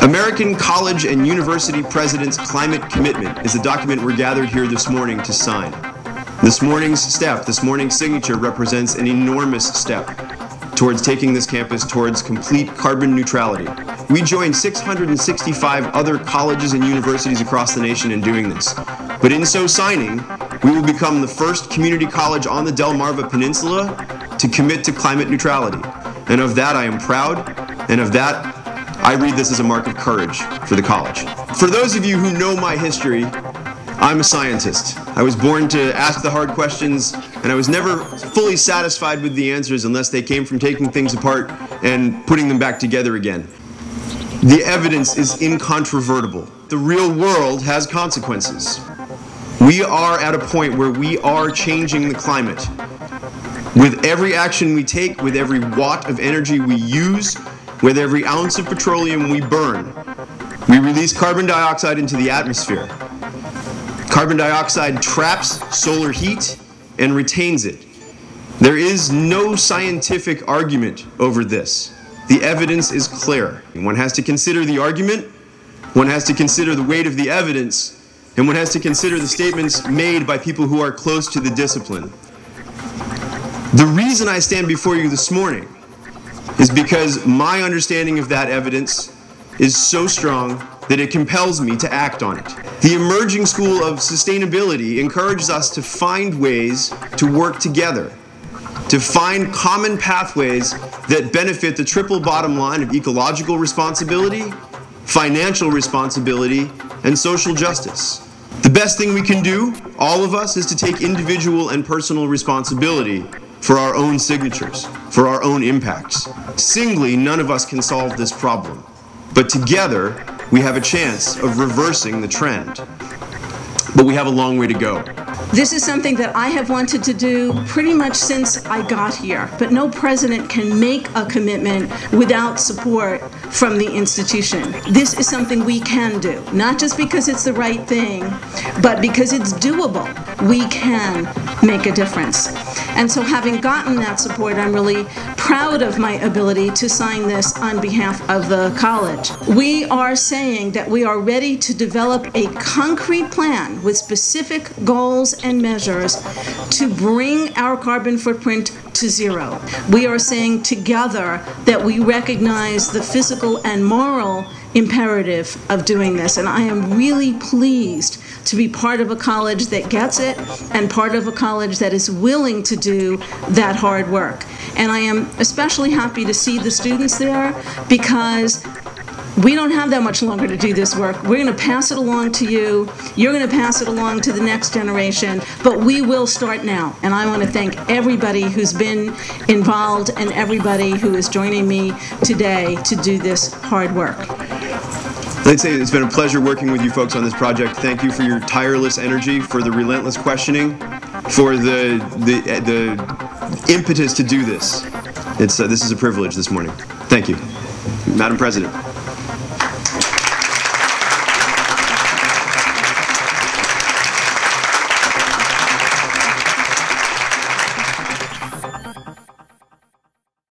American College and University President's Climate Commitment is the document we're gathered here this morning to sign. This morning's signature represents an enormous step towards taking this campus towards complete carbon neutrality. We joined 665 other colleges and universities across the nation in doing this. But in so signing, we will become the first community college on the Delmarva Peninsula to commit to climate neutrality. And of that I am proud, and of that I read this as a mark of courage for the college. For those of you who know my history, I'm a scientist. I was born to ask the hard questions, and I was never fully satisfied with the answers unless they came from taking things apart and putting them back together again. The evidence is incontrovertible. The real world has consequences. We are at a point where we are changing the climate. With every action we take, with every watt of energy we use, with every ounce of petroleum we burn, we release carbon dioxide into the atmosphere. Carbon dioxide traps solar heat and retains it. There is no scientific argument over this. The evidence is clear. One has to consider the argument, one has to consider the weight of the evidence, and one has to consider the statements made by people who are close to the discipline. The reason I stand before you this morning is because my understanding of that evidence is so strong that it compels me to act on it. The emerging school of sustainability encourages us to find ways to work together, to find common pathways that benefit the triple bottom line of ecological responsibility, financial responsibility, and social justice. The best thing we can do, all of us, is to take individual and personal responsibility for our own signatures, for our own impacts. Singly, none of us can solve this problem, but together, we have a chance of reversing the trend. But we have a long way to go. This is something that I have wanted to do pretty much since I got here, but no president can make a commitment without support from the institution. This is something we can do, not just because it's the right thing, but because it's doable. We can make a difference. And so having gotten that support, I'm really proud of my ability to sign this on behalf of the college. We are saying that we are ready to develop a concrete plan with specific goals and measures to bring our carbon footprint to zero. We are saying together that we recognize the physical and moral imperative of doing this, and I am really pleased to be part of a college that gets it and part of a college that is willing to do that hard work. And I am especially happy to see the students there because we don't have that much longer to do this work. We're going to pass it along to you. You're going to pass it along to the next generation. But we will start now. And I want to thank everybody who's been involved and everybody who is joining me today to do this hard work. I'd say it's been a pleasure working with you folks on this project. Thank you for your tireless energy, for the relentless questioning, for the impetus to do this. This is a privilege this morning. Thank you. Madam President.